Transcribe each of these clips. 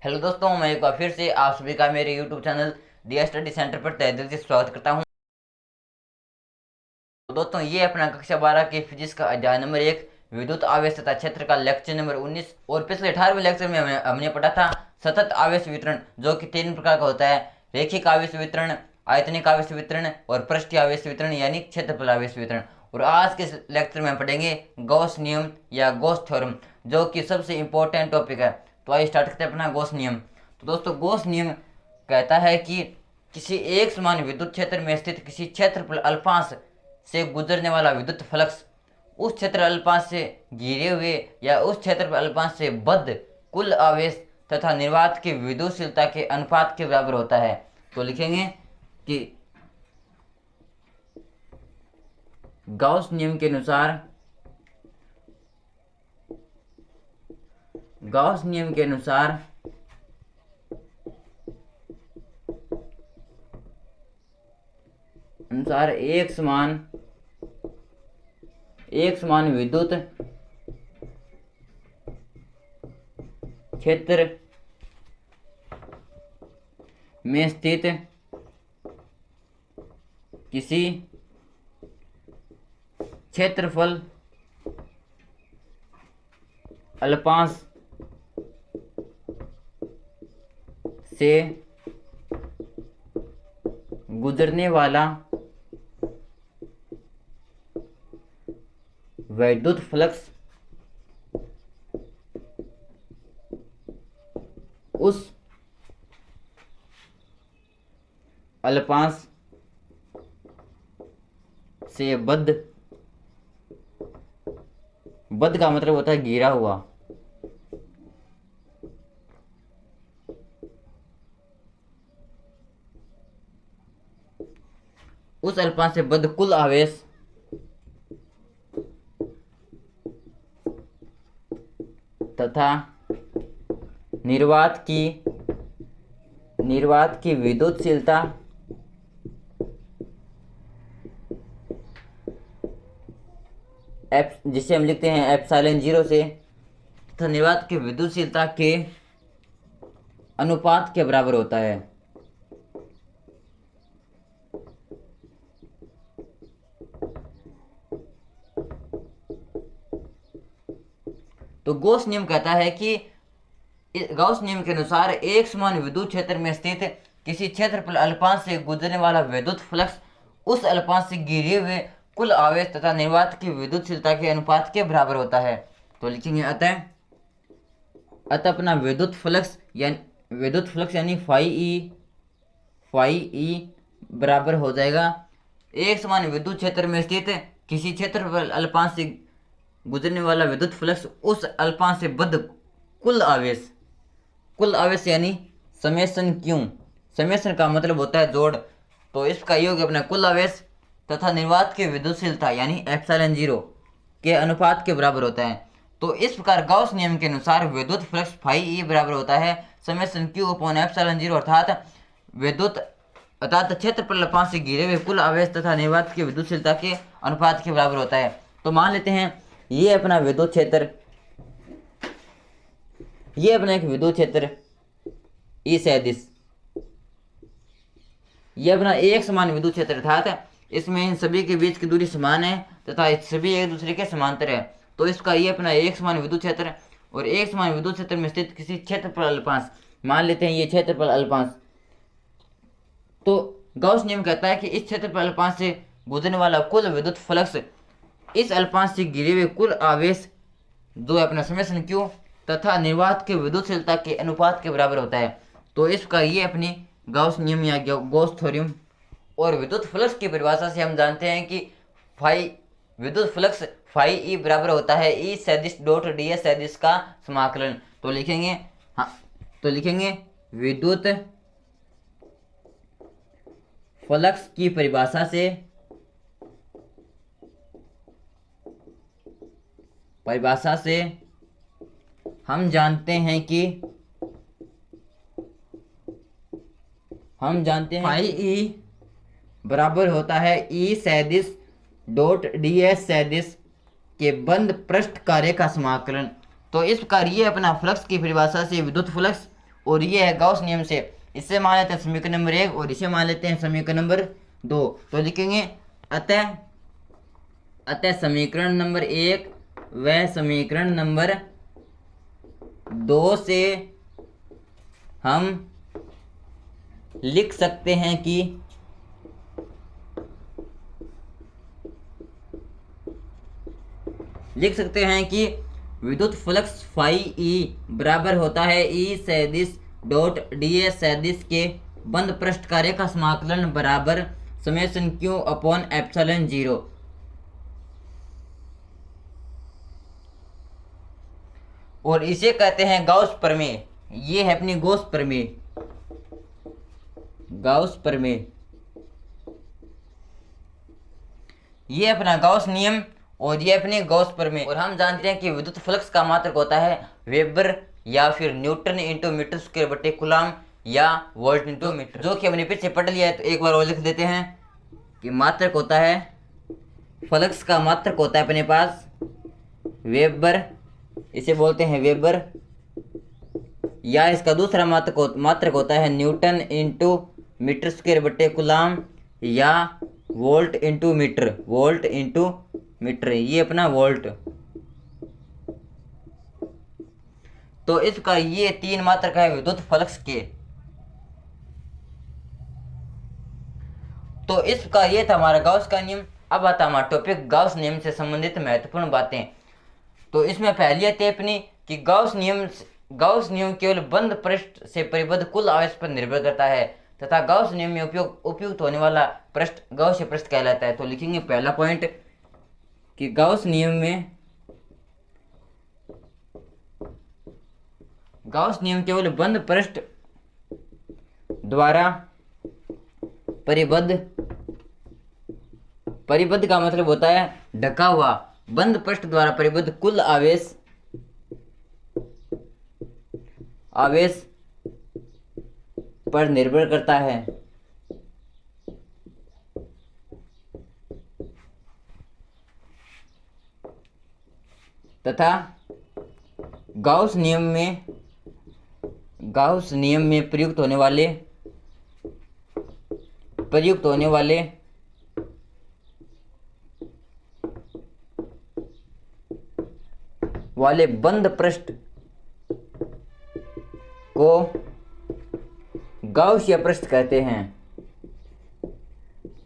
Hello दोस्तों, मैं एक बार फिर से आप सभी का मेरे YouTube channel D study centre पर तहे दिल से स्वागत करता हूं। तो दोस्तों, ये अपना कक्षा 12 के फिजिक्स का अध्याय नंबर 1 विद्युत आवेश तथा क्षेत्र का लेक्चर नंबर 19। और पिछले 18वें लेक्चर में हमने पढ़ा था सतत आवेश वितरण, जो कि 3 प्रकार का होता है: रेखिक आवेश वितरण, आयतनिक आवेश वितरण और पृष्ठीय आवेश वितरण यानी क्षेत्रफल आवेश वितरण। और आज के लेक्चर में हम पढ़ेंगे गॉस नियम या गॉस थ्योरम, जो कि सबसे इंपॉर्टेंट टॉपिक है। तो आइए स्टार्ट करते हैं अपना गॉस नियम। तो दोस्तों, गॉस नियम कहता है कि किसी एक समान विद्युत क्षेत्र में स्थित किसी क्षेत्रफल अल्पांश से गुजरने वाला विद्युत फ्लक्स उस क्षेत्र अल्पांश से घिरे हुए या उस क्षेत्र अल्पांश से बद्ध कुल आवेश तथा निर्वात की विद्युतशीलता के अनुपात के बराबर होता है। तो लिखेंगे कि गॉस नियम के अनुसार एक समान विद्युत क्षेत्र में स्थित किसी क्षेत्रफल अल्पांश से गुजरने वाला विद्युत फ्लक्स उस अल्पांश से बद्ध का मतलब होता है घिरा हुआ, उस अल्पांश से बद्ध कुल आवेश तथा निर्वात की विद्युतशीलता एफ, जिसे हम लिखते हैं एप्सिलॉन 0 से, तथा निर्वात की विद्युतशीलता के अनुपात के बराबर होता है। तो गॉस नियम कहता है कि गॉस नियम के अनुसार एक समान विद्युत क्षेत्र में स्थित किसी क्षेत्रफल अल्पांश से गुजरने वाला विद्युत फ्लक्स उस अल्पांश से घिरे हुए कुल आवेश तथा निर्वात की विद्युतशीलता के अनुपात के बराबर होता है। तो लिखेंगे अतः अपना विद्युत फ्लक्स यानी फाई बराबर हो जाएगा एक समान विद्युत क्षेत्र में स्थित किसी क्षेत्रफल अल्पांश से गुजरने वाला विद्युत फ्लक्स उस अल्पांश से बद्ध कुल आवेश यानी समेशन क्यू। समेशन का मतलब होता है जोड़। तो इसका योग अपना कुल आवेश तथा निर्वात की विद्युतशीलता यानी एप्सिलॉन 0 के अनुपात के बराबर होता है। तो इस प्रकार गॉस नियम के अनुसार विद्युत फ्लक्स फाई बराबर होता है समेशन क्यू अपॉन एप्सिलॉन 0, अर्थात क्षेत्रफल अल्पांश से घिरे हुए कुल आवेश तथा निर्वात की विद्युतशीलता के अनुपात के बराबर होता है। तो मान लेते हैं ये अपना एक विद्युत क्षेत्र ई सदिश, ये अपना एक समान विद्युत क्षेत्र अर्थात इसमें इन सभी के बीच की दूरी समान है तथा सभी एक दूसरे के समांतर है। तो इसका ये अपना एक समान विद्युत क्षेत्र और एक समान विद्युत क्षेत्र में स्थित किसी क्षेत्रफल अल्पांश, मान लेते हैं ये क्षेत्रफल अल्पांश। तो गॉस नियम कहता है कि इस क्षेत्रफल अल्पांश से गुजरने वाला कुल विद्युत फ्लक्स इस अल्पांश से घिरे हुए कुल आवेश जो अपना समेशन क्यू तथा निर्वात की विद्युतशीलता के अनुपात के बराबर होता है। तो इसका ये अपनी गॉस नियम या गॉस थ्योरम। और विद्युत फ्लक्स की परिभाषा से हम जानते हैं कि विद्युत फ्लक्स फाई बराबर होता है ई सदिश डॉट डी एस सदिश का समाकलन। तो लिखेंगे विद्युत फ्लक्स की परिभाषा से हम जानते हैं कि फाई ई बराबर होता है ई सदिश डॉट डी एस सदिश के बंद पृष्ठ कार्य का समाकलन। तो इस प्रकार ये अपना फ्लक्स की परिभाषा से विद्युत फ्लक्स और ये है गॉस नियम से। इसे मान लेते हैं समीकरण नंबर 1 और इसे मान लेते हैं समीकरण नंबर 2। तो लिखेंगे अतः अतः समीकरण नंबर 1 व समीकरण नंबर 2 से हम लिख सकते हैं कि विद्युत फ्लक्स फाई ई बराबर होता है ई सदिश डॉट डी एस सदिश के बंद पृष्ठ कार्य का समाकलन बराबर समेशन क्यू अपॉन एप्सिलॉन 0। और इसे कहते हैं गाउस प्रमेय। ये है अपनी गॉस प्रमेय, गाउस प्रमेय। ये अपना गाउस नियम और ये अपने गॉस प्रमेय। और हम जानते हैं कि विद्युत फ्लक्स का मात्रक होता है वेबर या फिर न्यूटन इंटू मीटर स्क्वायर बटे कूलम या वोल्ट इंटू मीटर, जो कि हमने पीछे पढ़ लिया है। तो एक बार और लिख देते हैं कि मात्रक होता है, फ्लक्स का मात्रक होता है अपने पास वेबर, इसे बोलते हैं वेबर, या इसका दूसरा मात्रक होता है न्यूटन इंटू मीटर स्क्वायर बटे कूलम या volt into metre, volt into metre, ये अपना वोल्ट। तो इसका ये 3 मात्रक है विद्युत फ्लक्स के। तो इसका ये था हमारा गाउस का नियम। अब आता हमारा टॉपिक गाउस नियम से संबंधित महत्वपूर्ण बातें। तो इसमें पहली आती है अपनी कि गाउस नियम केवल बंद पृष्ठ से परिबद्ध कुल आवेश पर निर्भर करता है तथा गाउस नियम में उपयुक्त होने वाला पृष्ठ गाउसीय पृष्ठ कहलाता है। तो लिखेंगे पहला पॉइंट कि गाउस नियम केवल बंद पृष्ठ द्वारा परिबद्ध का मतलब होता है ढका हुआ, बंद पृष्ठ द्वारा परिबद्ध कुल आवेश पर निर्भर करता है तथा गाउस नियम में प्रयुक्त होने वाले बंद पृष्ठ को गाउसीय पृष्ठ कहते हैं,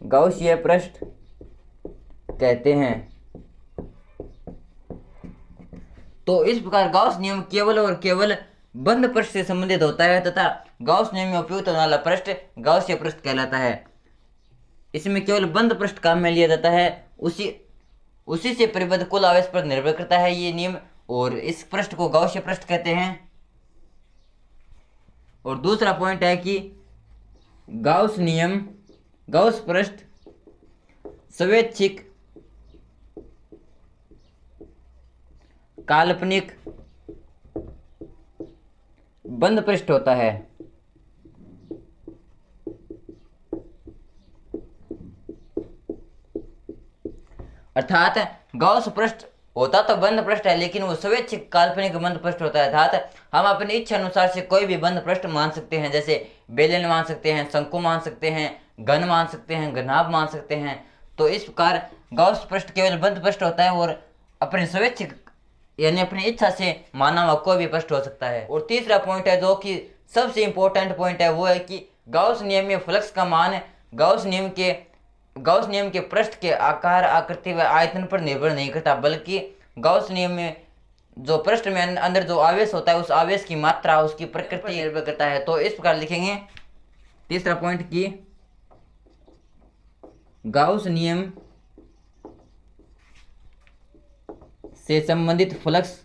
गाउसीय पृष्ठ कहते हैं। तो इस प्रकार गाउस नियम केवल और केवल बंद पृष्ठ से संबंधित होता है तथा गाउस नियम में उपयुक्त होने वाला पृष्ठ गाउसीय पृष्ठ कहलाता है। इसमें केवल बंद पृष्ठ काम में लिया जाता है, उसी से परिबद्ध कुल आवेश पर निर्भर करता है ये नियम, और इस पृष्ठ को गाउसीय पृष्ठ कहते हैं। और दूसरा पॉइंट है कि गाउस पृष्ठ स्वैच्छिक काल्पनिक बंद पृष्ठ होता है। अर्थात गाउस पृष्ठ होता तो बंद पृष्ठ है लेकिन वो स्वैच्छिक काल्पनिक बंद पृष्ठ होता है। अर्थात हम अपनी इच्छा अनुसार से कोई भी बंद पृष्ठ मान सकते हैं, जैसे बेलन मान सकते हैं, शंकु मान सकते हैं, घन मान सकते हैं, घनाभ मान सकते हैं। तो इस प्रकार गाउस पृष्ठ केवल बंद पृष्ठ होता है और अपने स्वैच्छिक यानी अपनी इच्छा से माना हुआ कोई भी पृष्ठ हो सकता है। और तीसरा पॉइंट है जो कि सबसे इंपॉर्टेंट पॉइंट है, वो है कि गाउस नियम में फ्लक्स का मान गाउस नियम के पृष्ठ के आकार, आकृति व आयतन पर निर्भर नहीं करता, बल्कि गाउस नियम में जो पृष्ठ में अंदर जो आवेश होता है उस आवेश की मात्रा, उसकी प्रकृति निर्भर करता है। तो इस प्रकार लिखेंगे तीसरा पॉइंट की गाउस नियम से संबंधित फ्लक्स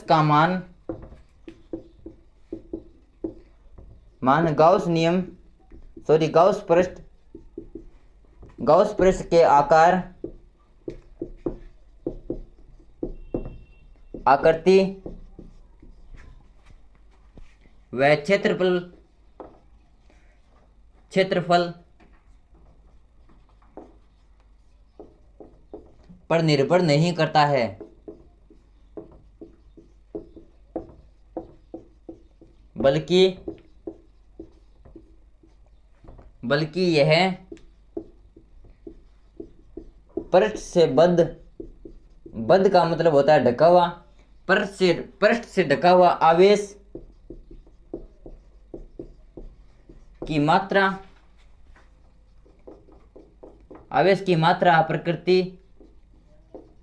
का मान गाउस पृष्ठ के आकार, आकृति व क्षेत्रफल पर निर्भर नहीं करता है। बल्कि यह पृष्ठ से बद्ध का मतलब होता है ढका हुआ, पृष्ठ से ढका हुआ आवेश की मात्रा प्रकृति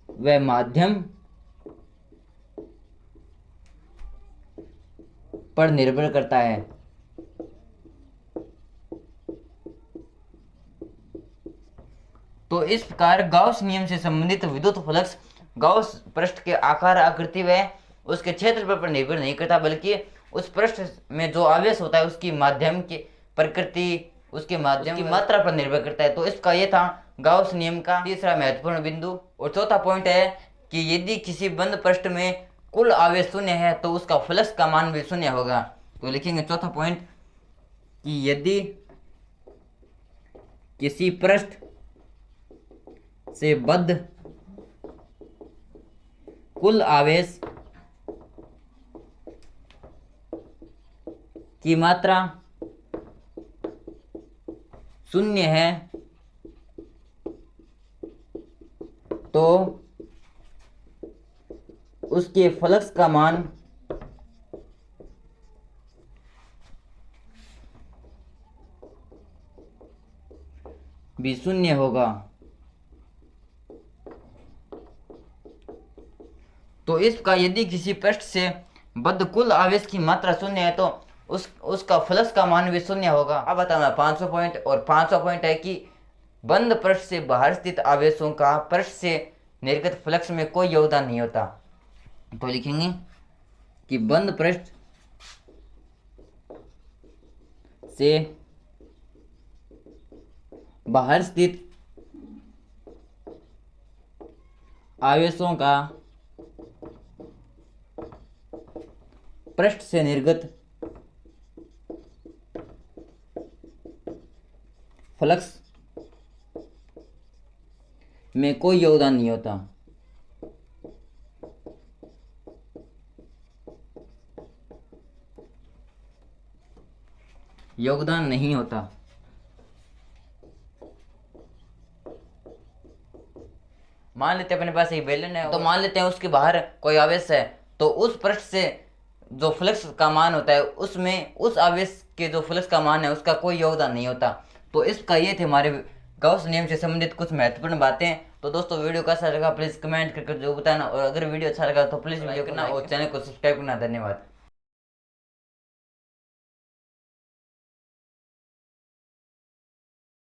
व माध्यम पर निर्भर करता है। तो इस प्रकार गाउस नियम से संबंधित विद्युत फ्लक्स गाउस पृष्ठ के आकार, आकृति व उसके क्षेत्रफल पर निर्भर नहीं करता, बल्कि उस पृष्ठ में जो आवेश होता है उसकी माध्यम की प्रकृति, उसके माध्यम की मात्रा पर निर्भर करता है। तो इसका ये था गाउस नियम का तीसरा महत्वपूर्ण बिंदु। और चौथा पॉइंट है कि यदि किसी बंद पृष्ठ में कुल आवेश शून्य है तो उसका फ्लक्स का मान भी शून्य होगा। तो लिखेंगे चौथा पॉइंट कि यदि किसी पृष्ठ से बद्ध कुल आवेश की मात्रा शून्य है तो उसके फ्लक्स का मान भी शून्य होगा। तो इसका यदि किसी पृष्ठ से बद्ध कुल आवेश की मात्रा शून्य है तो उसका फ्लक्स का मान भी शून्य होगा। अब बताना 500 पॉइंट। और 500 पॉइंट है कि बंद पृष्ठ से बाहर स्थित आवेशों का पृष्ठ से निर्गत फ्लक्स में कोई योगदान नहीं होता। तो लिखेंगे कि बंद पृष्ठ से बाहर स्थित आवेशों का पृष्ठ से निर्गत फ्लक्स में कोई योगदान नहीं होता। योगदान नहीं होता। मान लेते हैं अपने पास एक बेलन है, तो मान लेते हैं उसके बाहर कोई आवेश है, तो उस पृष्ठ से जो फ्लक्स का मान होता है उसमें उस आवेश के जो फ्लक्स का मान है उसका कोई योगदान नहीं होता। तो इसका ये थे हमारे गाउस नियम से संबंधित कुछ महत्वपूर्ण बातें। तो दोस्तों वीडियो कैसा लगा प्लीज़ कमेंट करके जो बताना, और अगर वीडियो अच्छा लगा तो प्लीज़ वीडियो करना और चैनल को सब्सक्राइब करना। धन्यवाद।